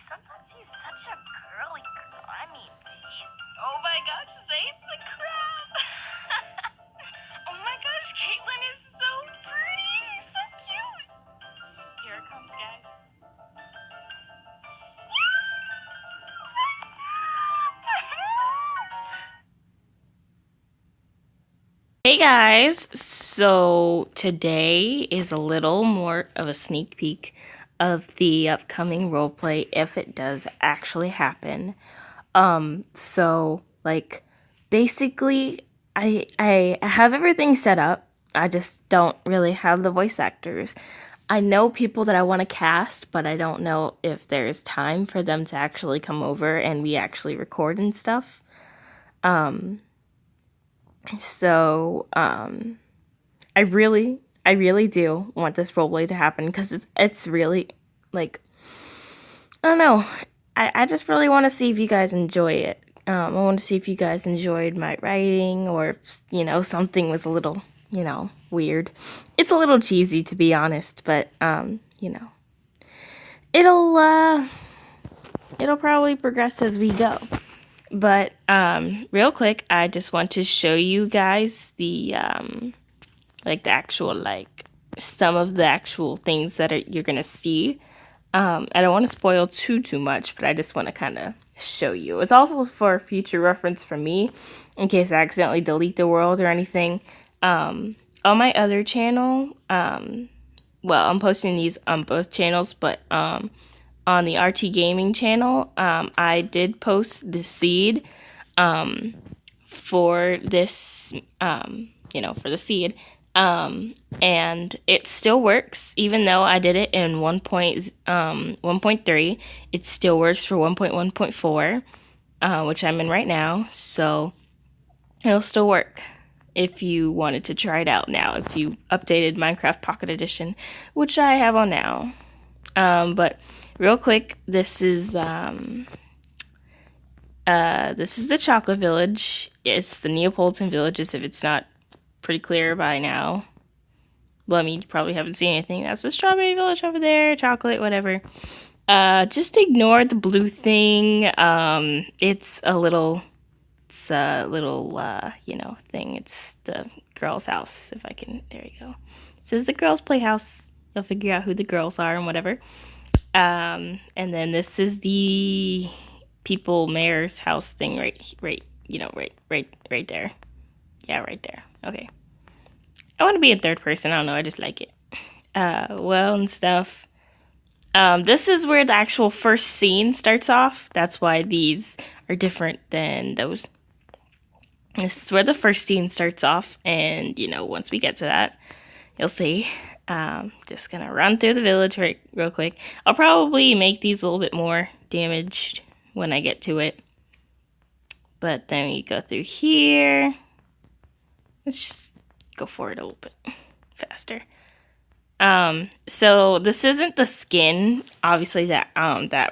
sometimes he's such a girly girl. I mean, jeez. Oh my gosh, Zane's a crab. Oh my gosh, Caitlin is so pretty. She's so cute. Here it comes, guys. Hey guys, so today is a little more of a sneak peek of the upcoming roleplay if it does actually happen. Basically I have everything set up. I just don't really have the voice actors. I know people that I want to cast, but I don't know if there's time for them to actually come over and we actually record and stuff. I really do want this roleplay to happen because it's really, like, I don't know. I just really want to see if you guys enjoy it. I want to see if you guys enjoyed my writing or if, something was a little, weird. It's a little cheesy, to be honest, but, it'll probably progress as we go. But real quick, I just want to show you guys the some of the actual things that you're gonna see. I don't want to spoil too much, but I just want to kind of show you. It's also for future reference for me, in case I accidentally delete the world or anything. On my other channel, I'm posting these on both channels, but on the RT Gaming channel, I did post the seed for this, for the seed. And it still works, even though I did it in 1.3, it still works for 1.1.4, which I'm in right now, so it'll still work if you wanted to try it out now, if you updated Minecraft Pocket Edition, which I have on now. But real quick, this is the Chocolate Village. It's the Neapolitan Villages, if it's not pretty clear by now. Well, I mean, you probably haven't seen anything. That's the Strawberry Village over there, chocolate, whatever. Just ignore the blue thing. It's a little thing. It's the girl's house, if I can, there you go. It says the girl's playhouse. You'll figure out who the girls are and whatever. And then this is the people mayor's house thing right there. Yeah, right there. Okay. I want to be a third person. I don't know. I just like it. And stuff. This is where the actual first scene starts off. That's why these are different than those. This is where the first scene starts off. And, once we get to that, you'll see. Just gonna run through the village real quick. I'll probably make these a little bit more damaged when I get to it. But then we go through here. Let's just go forward a little bit faster. So this isn't the skin, obviously, that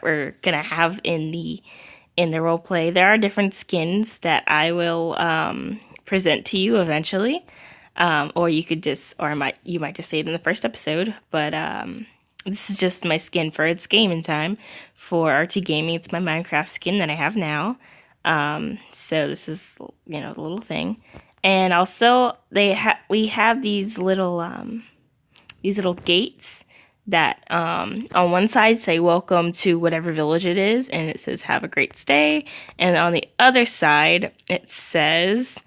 we're gonna have in the role play. There are different skins that I will present to you eventually. Or you could you might just say it in the first episode, but this is just my skin for its gaming time. For RT Gaming, it's my Minecraft skin that I have now. So this is, the little thing. And also, we have these little gates that on one side say welcome to whatever village it is, and it says have a great stay. And on the other side, it says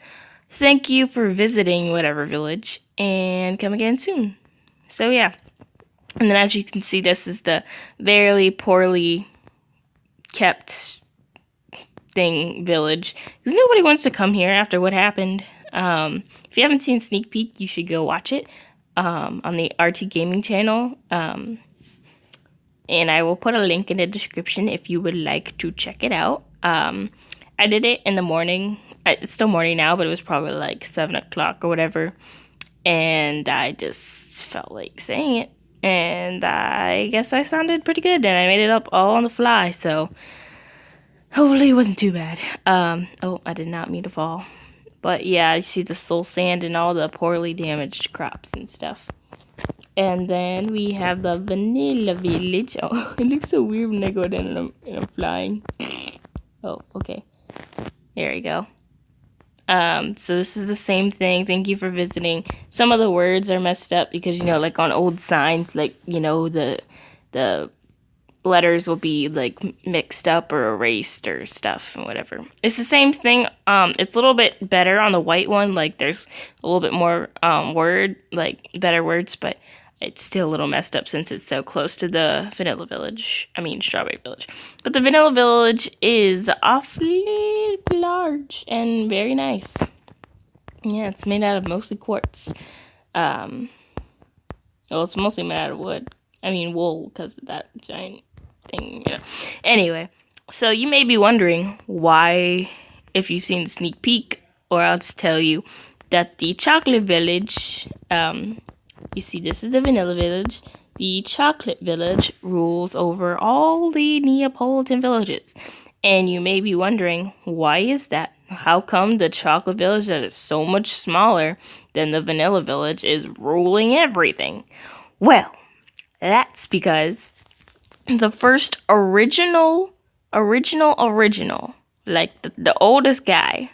thank you for visiting whatever village and come again soon. So yeah. And then as you can see, this is the very poorly kept village, because nobody wants to come here after what happened. If you haven't seen Sneak Peek, you should go watch it on the RT Gaming channel. And I will put a link in the description if you would like to check it out. I did it in the morning. It's still morning now, but it was probably like 7 o'clock or whatever. And I just felt like saying it. And I guess I sounded pretty good. And I made it up all on the fly. So hopefully it wasn't too bad. Oh, I did not mean to fall. But yeah, you see the soul sand and all the poorly damaged crops and stuff. And then we have the Vanilla Village. Oh, it looks so weird when I go down and I'm flying. Oh, okay. There we go. So this is the same thing. Thank you for visiting. Some of the words are messed up because, you know, like on old signs, like, you know, the letters will be like mixed up or erased or stuff and whatever. It's the same thing. It's a little bit better on the white one. Like there's a little bit more better words, but it's still a little messed up since it's so close to the Strawberry Village. But the Vanilla Village is awfully large and very nice. Yeah, it's made out of mostly quartz. Well, it's mostly made out of wool, because of that giant thing, you know. Anyway, so you may be wondering why, if you've seen the sneak peek, or I'll just tell you that the Chocolate Village, you see, this is the Vanilla Village. The Chocolate Village rules over all the Neapolitan villages. And you may be wondering, why is that? How come the Chocolate Village that is so much smaller than the Vanilla Village is ruling everything? Well, that's because the first original, like the oldest guy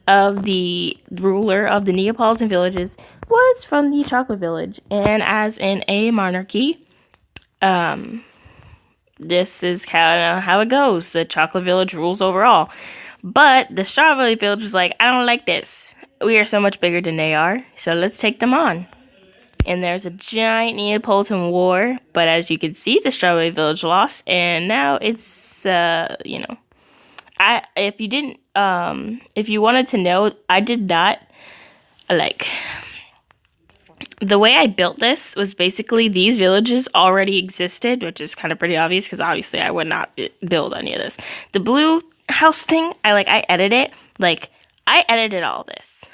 of the ruler of the Neapolitan villages was from the Chocolate Village. And as in a monarchy, this is how it goes. The Chocolate Village rules overall. But the Strawberry Village is like, I don't like this. We are so much bigger than they are, so let's take them on. And there's a giant Neapolitan war, but as you can see, the Strawberry Village lost, and now it's, if you wanted to know, I did not, the way I built this was basically these villages already existed, which is kind of pretty obvious, because obviously I would not build any of this. The blue house thing, I edited it, I edited all this.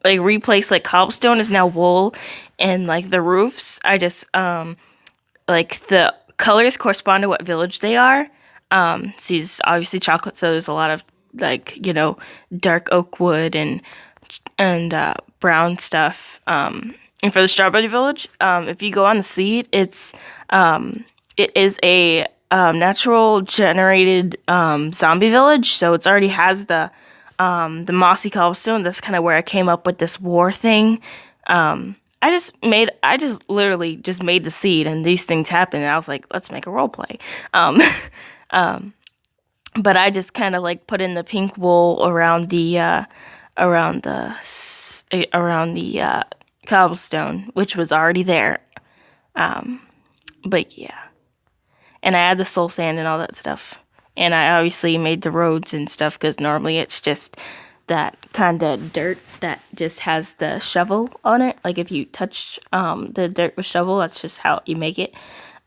Replace cobblestone is now wool, and the roofs I just the colors correspond to what village they are. See, it's obviously chocolate, so there's a lot of dark oak wood and brown stuff. And for the Strawberry Village, if you go on the seed, it is a natural generated zombie village, so it already has the mossy cobblestone. That's kind of where I came up with this war thing. I just literally just made the seed, and these things happened, and I was like, let's make a role play. But I just kind of put in the pink wool around the cobblestone, which was already there. But yeah, and I add the soul sand and all that stuff. And I obviously made the roads and stuff, because normally it's just that kind of dirt that just has the shovel on it. Like if you touch the dirt with shovel, that's just how you make it.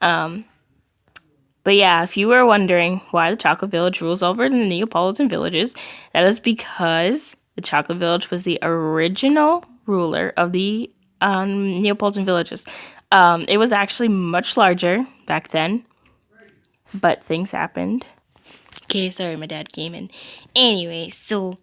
But yeah, if you were wondering why the Chocolate Village rules over the Neapolitan villages, that is because the Chocolate Village was the original ruler of the Neapolitan villages. It was actually much larger back then, but things happened. Okay, sorry, my dad came in. Anyway, so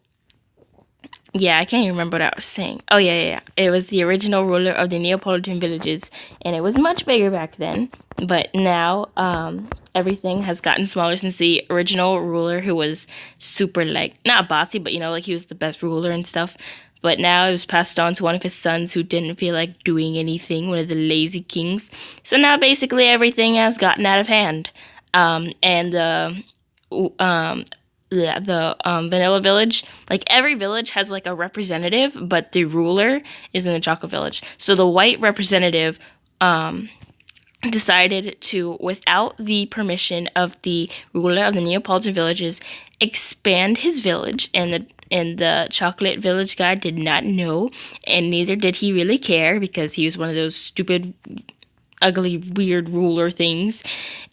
yeah, I can't even remember what I was saying. Oh, yeah. It was the original ruler of the Neapolitan villages, and it was much bigger back then. But now, everything has gotten smaller since the original ruler, who was super, not bossy, but, he was the best ruler and stuff. But now it was passed on to one of his sons who didn't feel like doing anything, one of the lazy kings. So now, basically, everything has gotten out of hand. And the Vanilla Village, every village has a representative, but the ruler is in the Chocolate Village. So the white representative decided to, without the permission of the ruler of the Neapolitan villages, expand his village, and the Chocolate Village guy did not know, and neither did he really care, because he was one of those stupid, ugly, weird ruler things.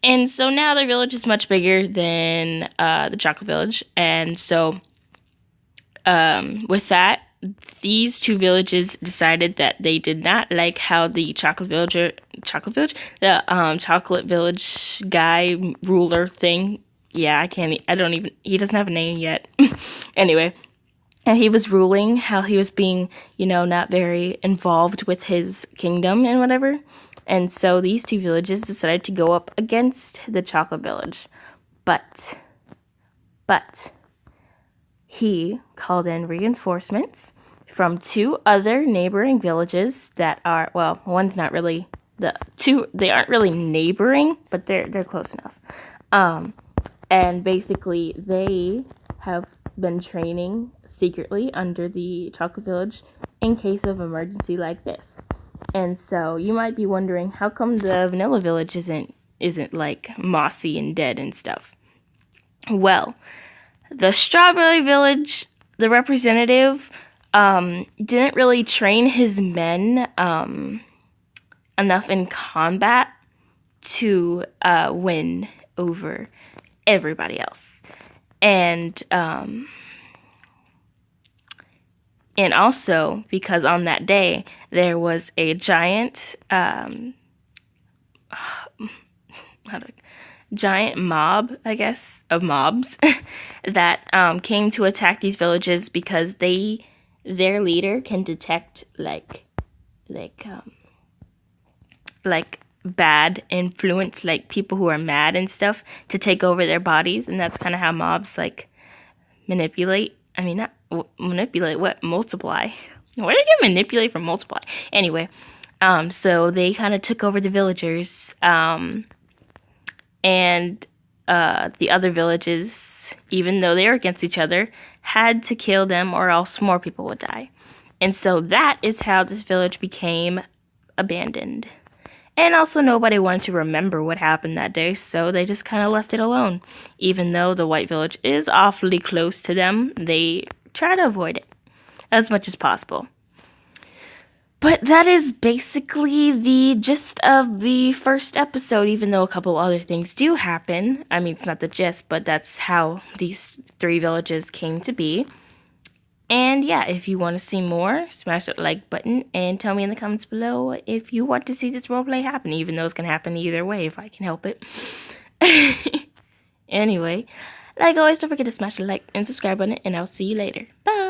And so now their village is much bigger than the Chocolate Village. And so with that, these two villages decided that they did not like how the Chocolate Village guy ruler thing. Yeah, he doesn't have a name yet. Anyway, And he was ruling, how he was being, not very involved with his kingdom and whatever. And so these two villages decided to go up against the Chocolate Village. But he called in reinforcements from 2 other neighboring villages that are, well, one's not really, they aren't really neighboring, but they're close enough. And basically they have been training secretly under the Chocolate Village in case of emergency like this. And so you might be wondering, how come the Vanilla Village isn't like mossy and dead and stuff? Well, the Strawberry Village, the representative, didn't really train his men enough in combat to win over everybody else. And also because on that day there was a giant giant mob, I guess, of mobs that came to attack these villages because their leader can detect like bad influence, like people who are mad and stuff, to take over their bodies. And that's kind of how mobs manipulate. I mean, not manipulate, what? Multiply. Where did I get manipulate from multiply? Anyway, so they kind of took over the villagers, and the other villages, even though they were against each other, had to kill them or else more people would die. And so that is how this village became abandoned. And also nobody wanted to remember what happened that day, so they just kind of left it alone. Even though the White Village is awfully close to them, they try to avoid it as much as possible. But that is basically the gist of the first episode, even though a couple other things do happen. I mean, it's not the gist, but that's how these 3 villages came to be. And yeah, if you want to see more, smash that like button and tell me in the comments below if you want to see this roleplay happen, even though it's going to happen either way if I can help it. Anyway, like always, don't forget to smash the like and subscribe button, and I'll see you later. Bye!